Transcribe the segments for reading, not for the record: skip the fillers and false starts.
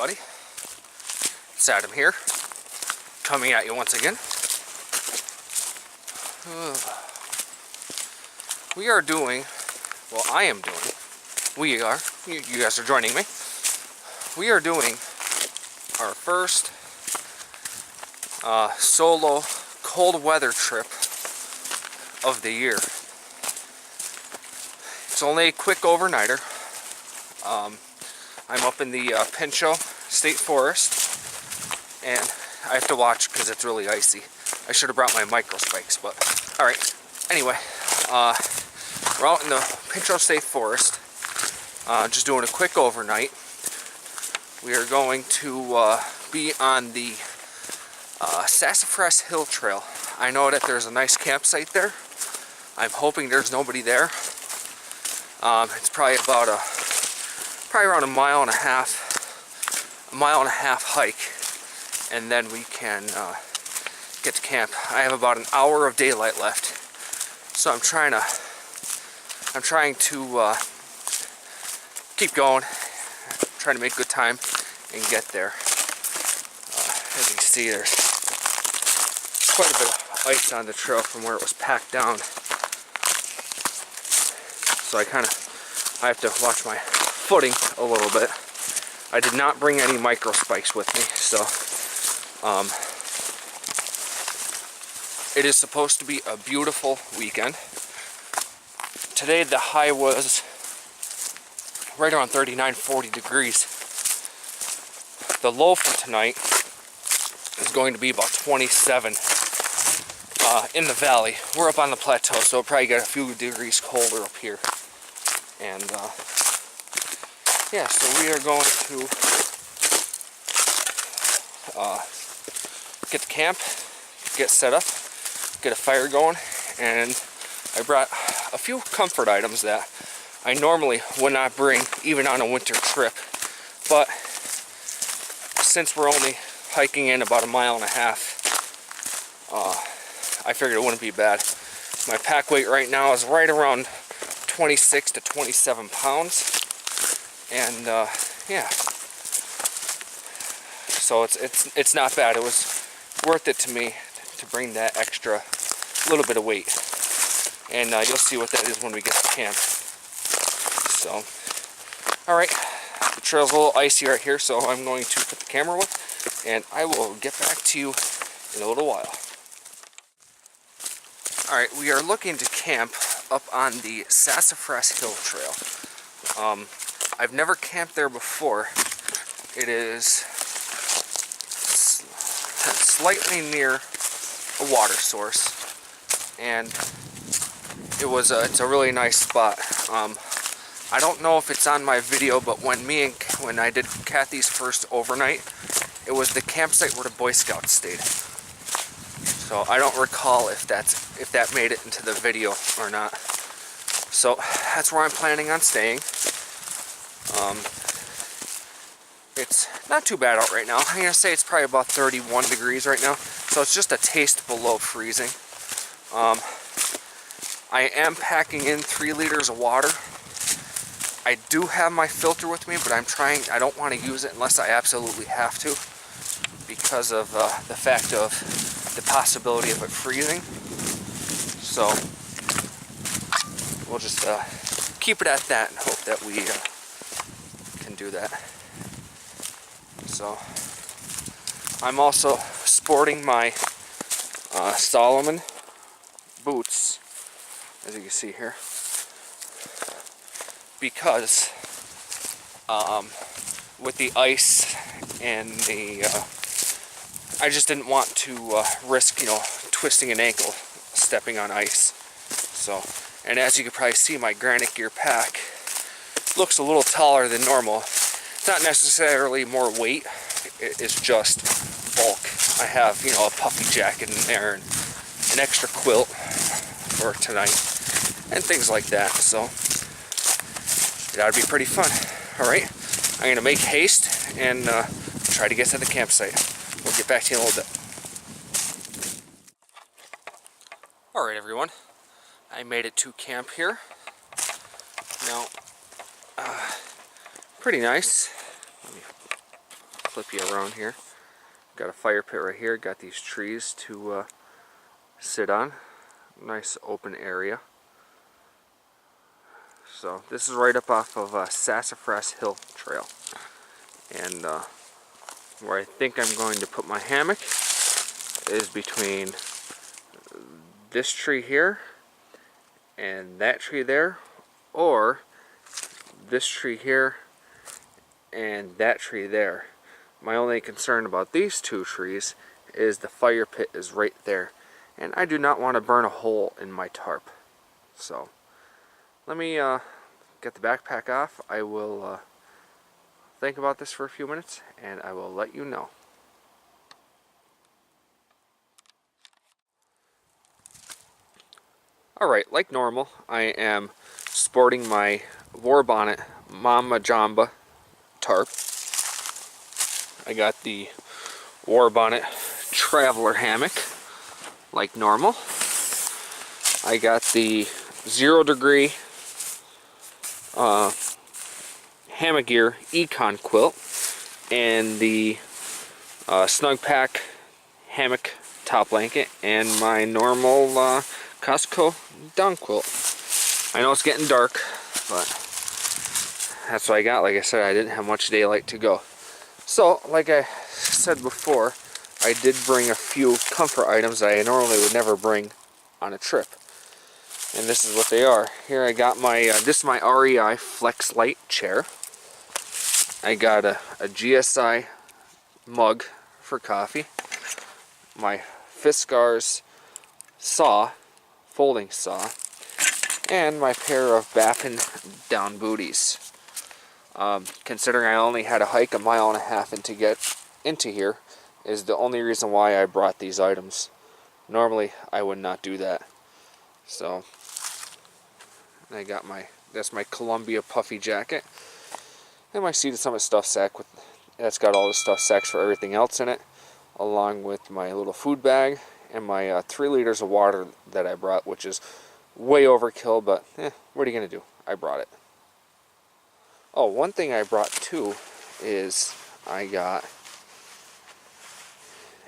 everybody. It's Adam here, coming at you once again. We are doing, well, I am doing, we are, you guys are joining me. We are doing our first solo cold weather trip of the year. It's only a quick overnighter. I'm up in the Pinchot State forest, and I have to watch because it's really icy. I should have brought my micro spikes, but alright. Anyway, we're out in the Pinchot State forest, just doing a quick overnight. We are going to be on the Sassafras Hill Trail. I know that there's a nice campsite there. I'm hoping there's nobody there. It's probably about around a mile and a half hike, and then we can get to camp. I have about an hour of daylight left, so I'm trying to keep going, trying to make good time and get there. As you can see, there's quite a bit of ice on the trail from where it was packed down, so I have to watch my footing a little bit. I did not bring any micro spikes with me, so it is supposed to be a beautiful weekend. Today the high was right around 39-40 degrees. The low for tonight is going to be about 27 in the valley. We're up on the plateau, so it'll probably get a few degrees colder up here. And yeah, so we are going to get to camp, get set up, get a fire going, and I brought a few comfort items that I normally would not bring even on a winter trip, but since we're only hiking in about a mile and a half, I figured it wouldn't be bad. My pack weight right now is right around 26 to 27 pounds, and yeah, so it's not bad. It was worth it to me to bring that extra little bit of weight, and you'll see what that is when we get to camp. So, alright, the trail's a little icy right here, so I'm going to put the camera away, and I will get back to you in a little while. Alright, we are looking to camp up on the Sassafras Hill Trail. I've never camped there before. It is slightly near a water source, and it's a really nice spot. I don't know if it's on my video, but when I did Kathy's first overnight, it was the campsite where the Boy Scouts stayed. So I don't recall if that made it into the video or not. So that's where I'm planning on staying. It's not too bad out right now. I'm gonna say it's probably about 31 degrees right now, so it's just a taste below freezing. I am packing in 3 liters of water. I do have my filter with me, but I don't want to use it unless I absolutely have to, because of the fact of the possibility of it freezing. So we'll just keep it at that and hope that we can do that. So I'm also sporting my Solomon boots, as you can see here, because with the ice and I just didn't want to risk, twisting an ankle stepping on ice. So, and as you can probably see, my Granite Gear pack looks a little taller than normal. It's not necessarily more weight, it is just bulk. I have, a puffy jacket in there and an extra quilt for tonight and things like that. So it ought to be pretty fun. Alright, I'm going to make haste and try to get to the campsite. We'll get back to you in a little bit. Alright everyone, I made it to camp here. Now, pretty nice. flip you around here. Got a fire pit right here. Got these trees to sit on. Nice open area. So this is right up off of Sassafras Hill Trail. And where I think I'm going to put my hammock is between this tree here and that tree there, or this tree here and that tree there. My only concern about these two trees is the fire pit is right there, and I do not want to burn a hole in my tarp. So let me get the backpack off. I will think about this for a few minutes and I will let you know. Alright, like normal, I am sporting my War Bonnet Mama Jamba tarp. I got the War Bonnet Traveler hammock, like normal. I got the 0 degree Hammock Gear Econ quilt and the Snug Pack hammock top blanket and my normal Costco down quilt. I know it's getting dark, but that's what I got. Like I said, I didn't have much daylight to go. So, like I said before, I did bring a few comfort items that I normally would never bring on a trip. And this is what they are. Here I got my, this is my REI Flex Light chair. I got a GSI mug for coffee. My Fiskars saw, folding saw, and my pair of Baffin down booties. Considering I only had to hike 1.5 miles to get into here, is the only reason why I brought these items. Normally I would not do that. So I got that's my Columbia puffy jacket, and my Seated Summit stuff sack that's got all the stuff sacks for everything else in it, along with my little food bag and my 3 liters of water that I brought, which is way overkill, but what are you gonna do? I brought it. Oh, one thing I brought too is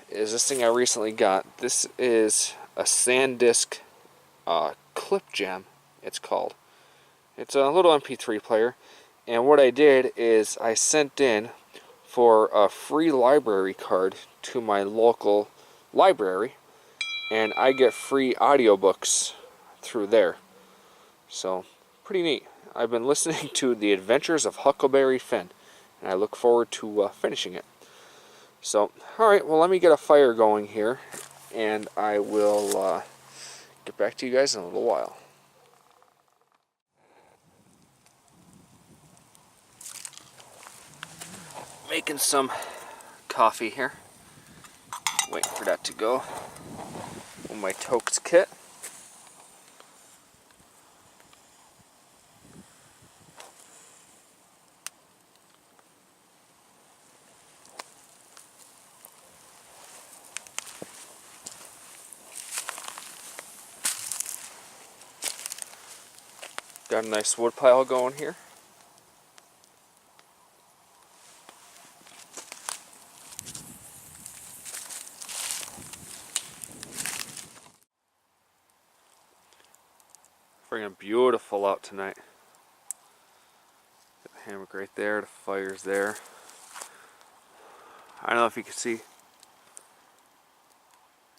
this thing I recently got. This is a SanDisk clip jam, it's called. It's a little MP3 player, and what I did is I sent in for a free library card to my local library, and I get free audiobooks through there. So, pretty neat. I've been listening to The Adventures of Huckleberry Finn, and I look forward to finishing it. So, alright, well, let me get a fire going here, and I will get back to you guys in a little while. Making some coffee here. Waiting for that to go. With my Tokes kit. Got a nice wood pile going here. Freaking beautiful out tonight. Got the hammock right there, the fire's there. I don't know if you can see,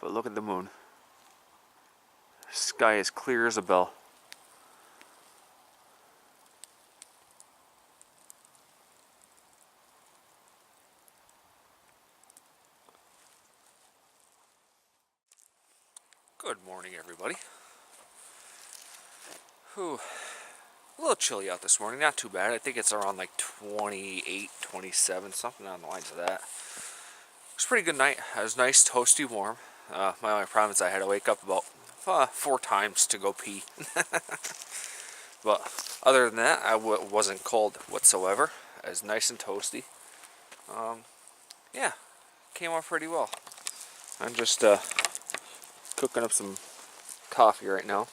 but look at the moon. The sky is clear as a bell. Good morning, everybody. Whew. A little chilly out this morning, not too bad. I think it's around like 28, 27, something on the lines of that. It was a pretty good night. It was nice, toasty, warm. My only problem is I had to wake up about 4 times to go pee. But other than that, I wasn't cold whatsoever. It was nice and toasty. Yeah, came off pretty well. I'm just cooking up some coffee right now.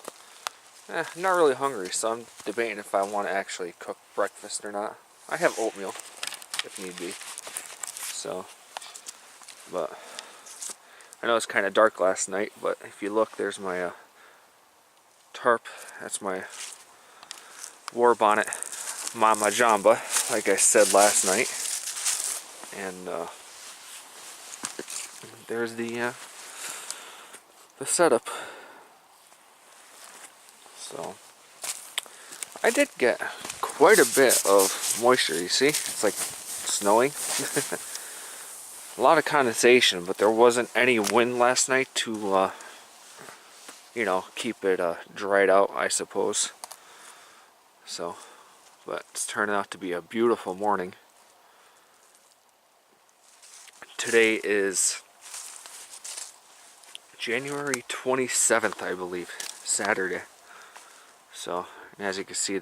I'm not really hungry, so I'm debating if I want to actually cook breakfast or not. I have oatmeal, if need be. So, but I know it's kind of dark last night, but if you look, there's my tarp. That's my war bonnet, Mama Jamba, like I said last night. And there's the setup. So I did get quite a bit of moisture. You see, it's like snowing. A lot of condensation, but there wasn't any wind last night to you know, keep it dried out, I suppose. So, but it's turning out to be a beautiful morning. Today is January 27th, I believe, Saturday. So, and as you can see,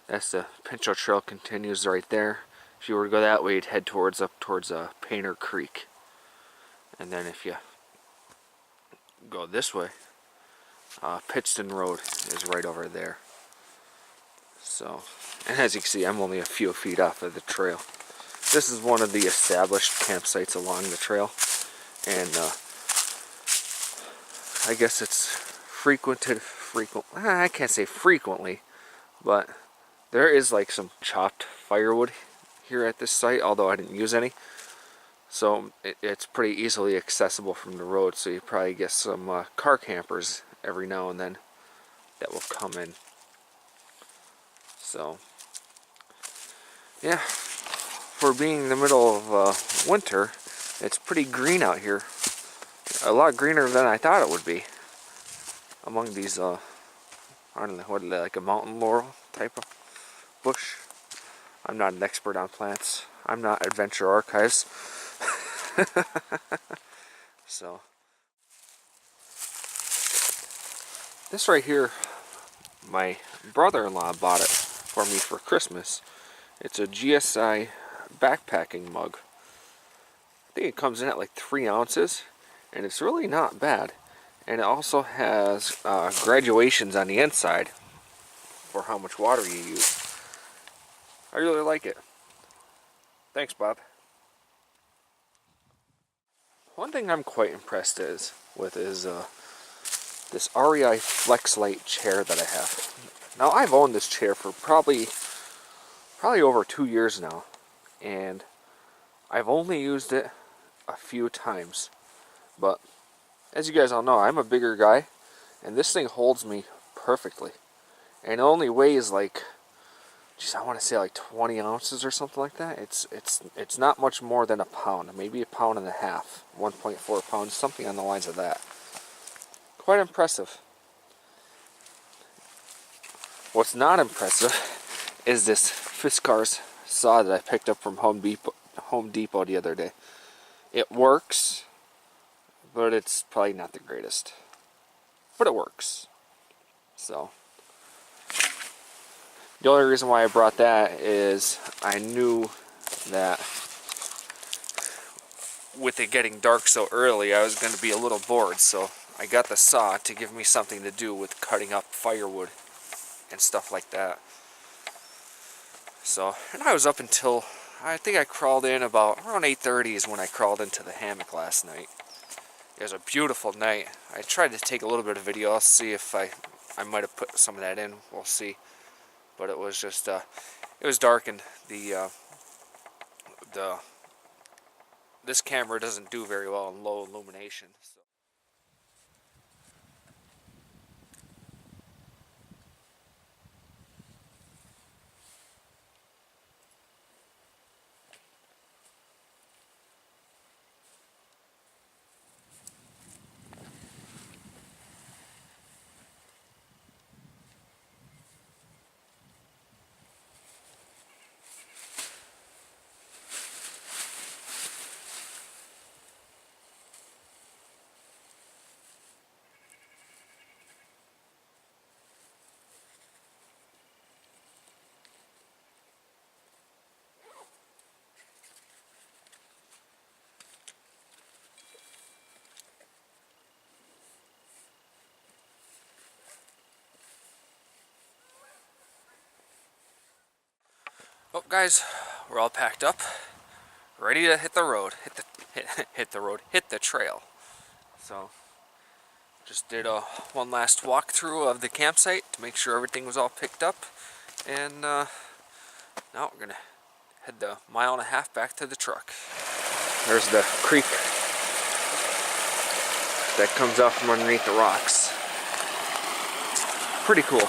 that's the Pinchot Trail continues right there. If you were to go that way, you'd head towards up towards Painter Creek. And then if you go this way, Pittston Road is right over there. So, and as you can see, I'm only a few feet off of the trail. This is one of the established campsites along the trail, and I guess it's I can't say frequently, but there is like some chopped firewood here at this site, although I didn't use any. So it's pretty easily accessible from the road, so you probably get some car campers every now and then that will come in. So, yeah, for being in the middle of winter, it's pretty green out here. A lot greener than I thought it would be. Among these, I don't know, what are they, like a mountain laurel type of bush? I'm not an expert on plants. I'm not Adventure Archives. So, this right here, my brother-in-law bought it for me for Christmas. It's a GSI backpacking mug. I think it comes in at like 3 ounces, and it's really not bad. And it also has graduations on the inside for how much water you use. I really like it. Thanks, Bob. One thing I'm quite impressed with is this REI FlexLight chair that I have. Now, I've owned this chair for probably over 2 years now, and I've only used it a few times. But as you guys all know, I'm a bigger guy, and this thing holds me perfectly. And it only weighs like, geez, I want to say like 20 ounces or something like that. It's not much more than a pound, maybe a pound and a half, 1.4 pounds, something on the lines of that. Quite impressive. What's not impressive is this Fiskars saw that I picked up from Home Depot the other day. It works, but it's probably not the greatest. But it works. So, the only reason why I brought that is I knew that with it getting dark so early, I was going to be a little bored, so I got the saw to give me something to do with cutting up firewood and stuff like that. So, and I was up until, I think I crawled in about around 8:30 is when I crawled into the hammock last night. It was a beautiful night. I tried to take a little bit of video. I'll see if I might have put some of that in. We'll see. But it was just, it was dark, and this camera doesn't do very well in low illumination. So. Well, guys, we're all packed up. ready to hit the road, hit the trail. So just did one last walkthrough of the campsite to make sure everything was all picked up, and now we're gonna head the 1.5 miles back to the truck. There's the creek that comes out from underneath the rocks. Pretty cool.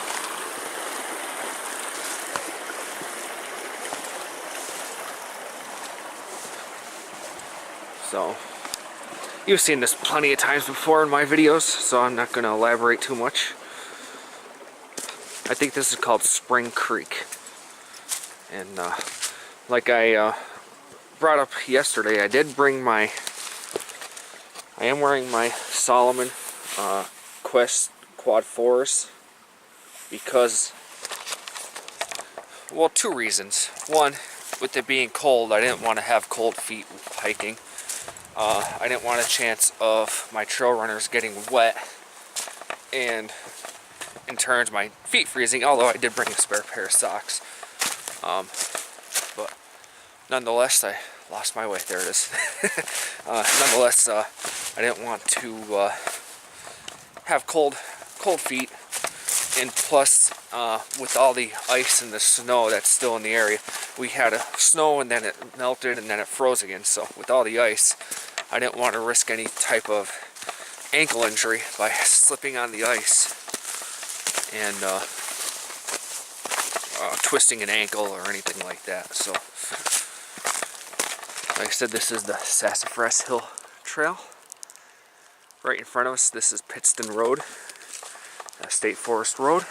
So, you've seen this plenty of times before in my videos, so I'm not going to elaborate too much. I think this is called Spring Creek. And like I brought up yesterday, I did bring I am wearing my Salomon Quest Quad 4s because, well, 2 reasons. One, with it being cold, I didn't want to have cold feet hiking. I didn't want a chance of my trail runners getting wet and in turn my feet freezing, although I did bring a spare pair of socks. But nonetheless, I lost my way. There it is. Nonetheless, I didn't want to have cold feet, and plus with all the ice and the snow that's still in the area, we had a snow and then it melted and then it froze again. So with all the ice, I didn't want to risk any type of ankle injury by slipping on the ice and twisting an ankle or anything like that. So like I said, this is the Sassafras Hill Trail. Right in front of us, this is Pittston Road, State Forest Road,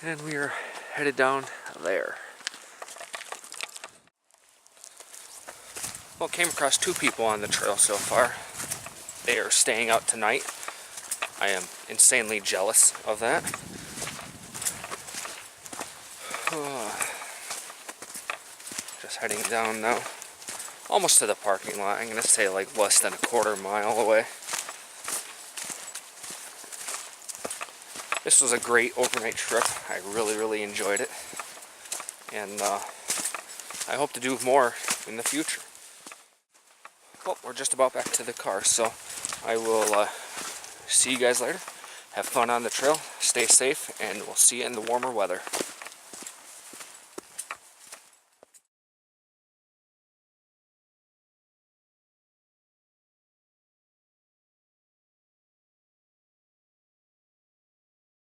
and we are headed down there. Well, came across 2 people on the trail so far. They are staying out tonight. I am insanely jealous of that. Just heading down now. Almost to the parking lot. I'm going to say like less than a 1/4 mile away. This was a great overnight trip. I really enjoyed it. And I hope to do more in the future. Well, we're just about back to the car, so I will see you guys later. Have fun on the trail, stay safe, and we'll see you in the warmer weather.